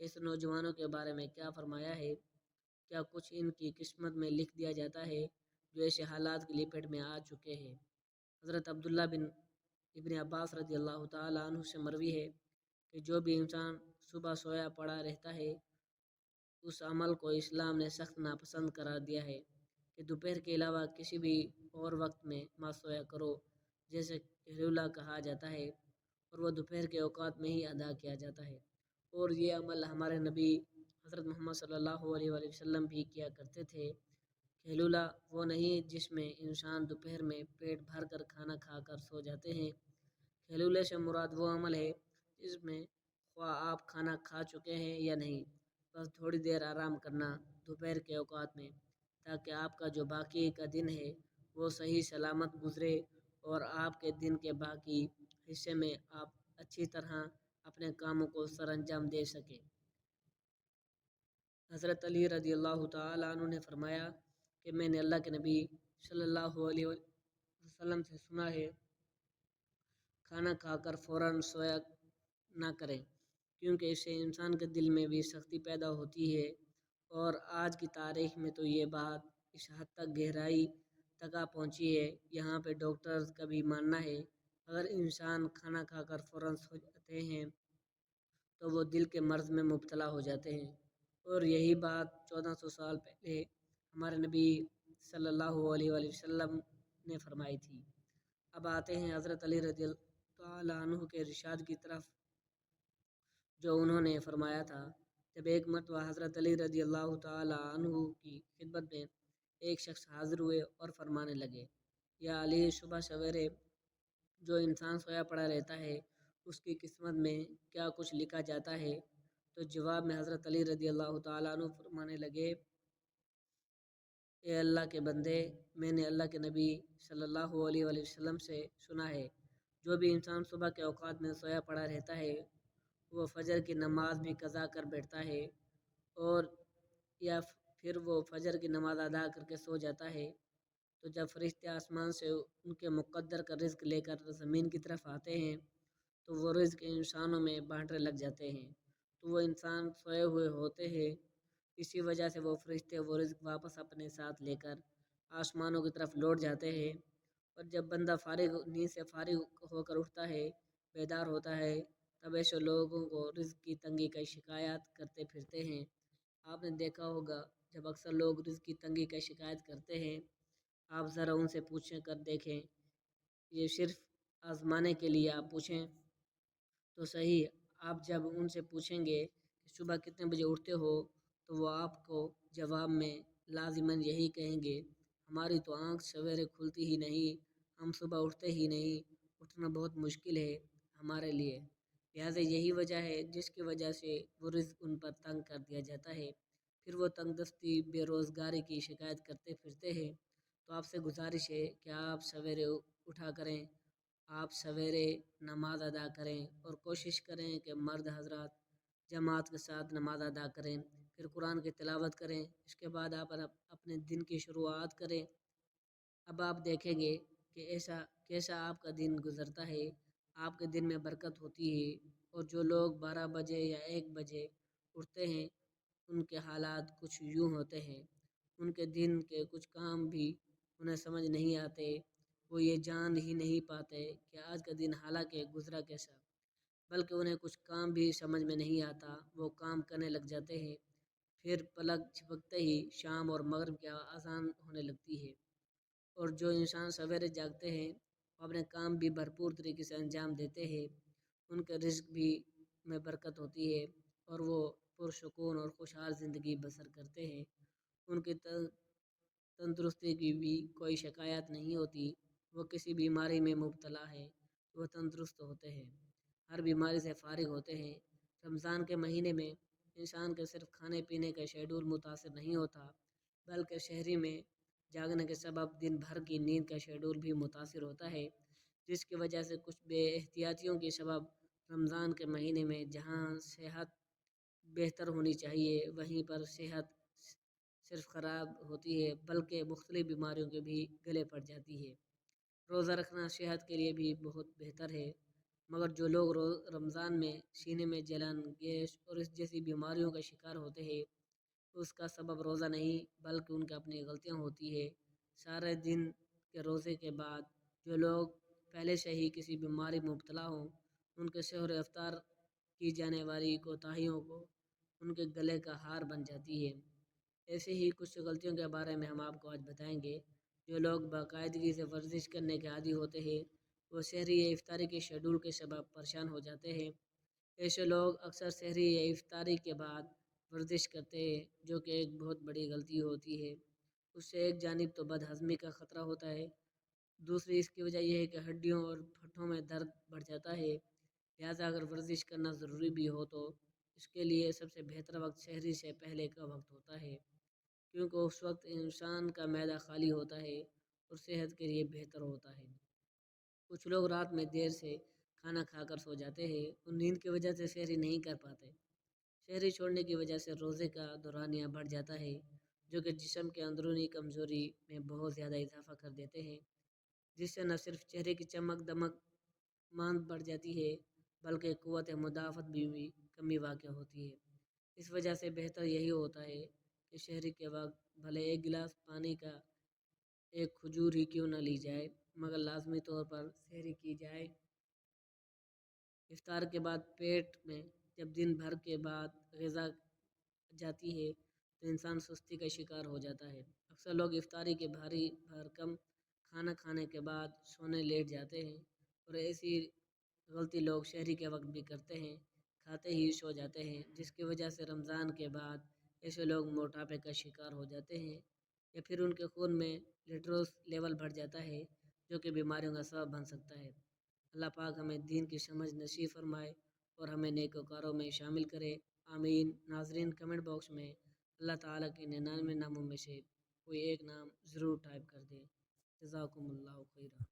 اس نوجوانوں کے بارے میں کیا فرمایا ہے؟ کیا کچھ ان کی قسمت میں لکھ دیا جاتا ہے جو ایسے حالات کی لپیٹ میں آ چکے ہیں؟ حضرت عبداللہ بن ابن عباس رضی اللہ تعالیٰ عنہ سے مروی ہے کہ جو بھی انسان صبح سویا پڑا رہتا ہے اس عمل کو اسلام نے سخت ناپسند قرار دیا ہے کہ دوپہر کے علاوہ کسی بھی اور وقت میں مت سویا کرو، جیسے قیلولہ کہا جاتا ہے، اور وہ دوپہر کے اوقات میں ہی ادا کیا جاتا ہے۔ اور یہ عمل ہمارے نبی حضرت محمد صلی اللہ علیہ وآلہ وسلم بھی کیا کرتے تھے۔ قیلولہ وہ نہیں جس میں انسان دوپہر میں پیٹ بھر کر کھانا کھا کر سو جاتے ہیں۔ قیلولے سے مراد وہ عمل ہے جس میں خواہ آپ کھانا کھا چکے ہیں یا نہیں، بس تھوڑی دیر آرام کرنا دوپہر کے اوقات میں، تاکہ آپ کا جو باقی کا دن ہے وہ صحیح سلامت گزرے اور آپ کے دن کے باقی حصے میں آپ اچھی طرح اپنے کاموں کو سر انجام دے سکیں۔ حضرت علی رضی اللہ تعالیٰ عنہ نے فرمایا کہ میں نے اللہ کے نبی صلی اللہ علیہ وسلم سے سنا ہے، کھانا کھا کر فوراً سویا نہ کریں، کیونکہ اس سے انسان کے دل میں بھی سختی پیدا ہوتی ہے۔ اور آج کی تاریخ میں تو یہ بات اس حد تک گہرائی تک آ پہنچی ہے، یہاں پہ ڈاکٹرز کا بھی ماننا ہے اگر انسان کھانا کھا کر فوراً سو جاتے ہیں تو وہ دل کے مرض میں مبتلا ہو جاتے ہیں۔ اور یہی بات 1400 سال پہلے ہمارے نبی صلی اللہ علیہ وآلہ وسلم نے فرمائی تھی۔ اب آتے ہیں حضرت علی رضی اللہ تعالیٰ عنہ کے ارشاد کی طرف، جو انہوں نے فرمایا تھا جب ایک مرتبہ حضرت علی رضی اللہ تعالیٰ عنہ کی خدمت میں ایک شخص حاضر ہوئے اور فرمانے لگے، یا علی، صبح سویرے جو انسان سویا پڑا رہتا ہے اس کی قسمت میں کیا کچھ لکھا جاتا ہے؟ تو جواب میں حضرت علی رضی اللہ تعالیٰ عنہ فرمانے لگے، اے اللہ کے بندے، میں نے اللہ کے نبی صلی اللہ علیہ وآلہ وسلم سے سنا ہے، جو بھی انسان صبح کے اوقات میں سویا پڑا رہتا ہے وہ فجر کی نماز بھی قضا کر بیٹھتا ہے، اور یا پھر وہ فجر کی نماز ادا کر کے سو جاتا ہے، تو جب فرشتے آسمان سے ان کے مقدر کا رزق لے کر زمین کی طرف آتے ہیں تو وہ رزق انسانوں میں بانٹنے لگ جاتے ہیں، تو وہ انسان سوئے ہوئے ہوتے ہیں، اسی وجہ سے وہ فرشتے وہ رزق واپس اپنے ساتھ لے کر آسمانوں کی طرف لوٹ جاتے ہیں۔ اور جب بندہ نیند سے فارغ ہو کر اٹھتا ہے، بیدار ہوتا ہے، تب ایسے لوگوں کو رزق کی تنگی کی شکایات کرتے پھرتے ہیں۔ آپ نے دیکھا ہوگا جب اکثر لوگ رزق کی تنگی کی شکایت کرتے ہیں، آپ ذرا ان سے پوچھیں کر دیکھیں، یہ صرف آزمانے کے لیے آپ پوچھیں تو صحیح، آپ جب ان سے پوچھیں گے کہ صبح کتنے بجے اٹھتے ہو تو وہ آپ کو جواب میں لازماً یہی کہیں گے، ہماری تو آنکھ سویرے کھلتی ہی نہیں، ہم صبح اٹھتے ہی نہیں، اٹھنا بہت مشکل ہے ہمارے لیے۔ لہٰذا یہی وجہ ہے جس کی وجہ سے وہ رزق ان پر تنگ کر دیا جاتا ہے، پھر وہ تنگ دستی بے روزگاری کی شکایت کرتے پھرتے ہیں۔ تو آپ سے گزارش ہے کہ آپ سویرے اٹھا کریں، آپ سویرے نماز ادا کریں، اور کوشش کریں کہ مرد حضرات جماعت کے ساتھ نماز ادا کریں، پھر قرآن کی تلاوت کریں، اس کے بعد آپ اپنے دن کی شروعات کریں۔ اب آپ دیکھیں گے کہ کیسا آپ کا دن گزرتا ہے، آپ کے دن میں برکت ہوتی ہے۔ اور جو لوگ 12 بجے یا 1 بجے اٹھتے ہیں ان کے حالات کچھ یوں ہوتے ہیں، ان کے دن کے کچھ کام بھی انہیں سمجھ نہیں آتے، وہ یہ جان ہی نہیں پاتے کہ آج کا دن حالانکہ گزرا کیسا، بلکہ انہیں کچھ کام بھی سمجھ میں نہیں آتا، وہ کام کرنے لگ جاتے ہیں، پھر پلک جھپکتے ہی شام اور مغرب کی اذان ہونے لگتی ہے۔ اور جو انسان سویرے جاگتے ہیں وہ اپنے کام بھی بھرپور طریقے سے انجام دیتے ہیں، ان کے رزق بھی میں برکت ہوتی ہے، اور وہ پرسکون اور خوشحال زندگی بسر کرتے ہیں، ان کی تندرستی کی بھی کوئی شکایت نہیں ہوتی، وہ کسی بیماری میں مبتلا ہے وہ تندرست ہوتے ہیں، ہر بیماری سے فارغ ہوتے ہیں۔ رمضان کے مہینے میں انسان کے صرف کھانے پینے کا شیڈول متاثر نہیں ہوتا، بلکہ شہری میں جاگنے کے سبب دن بھر کی نیند کا شیڈول بھی متاثر ہوتا ہے، جس کی وجہ سے کچھ بے احتیاطیوں کے سبب رمضان کے مہینے میں جہاں صحت بہتر ہونی چاہیے وہیں پر صحت صرف خراب ہوتی ہے، بلکہ مختلف بیماریوں کے بھی گلے پڑ جاتی ہے۔ روزہ رکھنا صحت کے لیے بھی بہت بہتر ہے، مگر جو لوگ رمضان میں سینے میں جلن، گیس اور اس جیسی بیماریوں کا شکار ہوتے ہیں، اس کا سبب روزہ نہیں بلکہ ان کی اپنی غلطیاں ہوتی ہے۔ سارے دن کے روزے کے بعد جو لوگ پہلے سے ہی کسی بیماری میں مبتلا ہوں، ان کے سحور افطار کی جانے والی کوتاہیوں کو ان کے گلے کا ہار بن جاتی ہے۔ ایسے ہی کچھ غلطیوں کے بارے میں ہم آپ کو آج بتائیں گے۔ جو لوگ باقاعدگی سے ورزش کرنے کے عادی ہوتے ہیں، وہ سحری یا افطاری کے شیڈول کے سبب پریشان ہو جاتے ہیں۔ ایسے لوگ اکثر سحری یا افطاری کے بعد ورزش کرتے ہیں، جو کہ ایک بہت بڑی غلطی ہوتی ہے۔ اس سے ایک جانب تو بد ہضمی کا خطرہ ہوتا ہے، دوسری اس کی وجہ یہ ہے کہ ہڈیوں اور پٹھوں میں درد بڑھ جاتا ہے۔ لہٰذا اگر ورزش کرنا ضروری بھی ہو تو اس کے لیے سب سے بہتر وقت سحری سے پہلے کا وقت ہوتا ہے، کیونکہ اس وقت انسان کا معدہ خالی ہوتا ہے اور صحت کے لیے بہتر ہوتا ہے۔ کچھ لوگ رات میں دیر سے کھانا کھا کر سو جاتے ہیں اور نیند کی وجہ سے سحری نہیں کر پاتے۔ سحری چھوڑنے کی وجہ سے روزے کا دورانیہ بڑھ جاتا ہے، جو کہ جسم کے اندرونی کمزوری میں بہت زیادہ اضافہ کر دیتے ہیں، جس سے نہ صرف چہرے کی چمک دمک ماند بڑھ جاتی ہے بلکہ قوت مدافعت بھی کمی واقع ہوتی ہے۔ اس وجہ سے بہتر یہی ہوتا ہے کہ سحری کے وقت بھلے ایک گلاس پانی کا ایک کھجور ہی کیوں نہ لی جائے، مگر لازمی طور پر سحری کی جائے۔ افطار کے بعد پیٹ میں جب دن بھر کے بعد غذا جاتی ہے تو انسان سستی کا شکار ہو جاتا ہے۔ اکثر لوگ افطاری کے بھاری بھرکم کھانا کھانے کے بعد سونے لیٹ جاتے ہیں، اور ایسی غلطی لوگ سحری کے وقت بھی کرتے ہیں، کھاتے ہی سو جاتے ہیں، جس کی وجہ سے رمضان کے بعد ایسے لوگ موٹاپے کا شکار ہو جاتے ہیں، یا پھر ان کے خون میں لیٹروس لیول بڑھ جاتا ہے، جو کہ بیماریوں کا سبب بن سکتا ہے۔ اللہ پاک ہمیں دین کی سمجھ نصیب فرمائے اور ہمیں نیک وکاروں میں شامل کرے، آمین۔ ناظرین، کمنٹ باکس میں اللہ تعالیٰ کے 99 ناموں میں سے کوئی ایک نام ضرور ٹائپ کر دیں۔ جزاکم اللہ خیرہ۔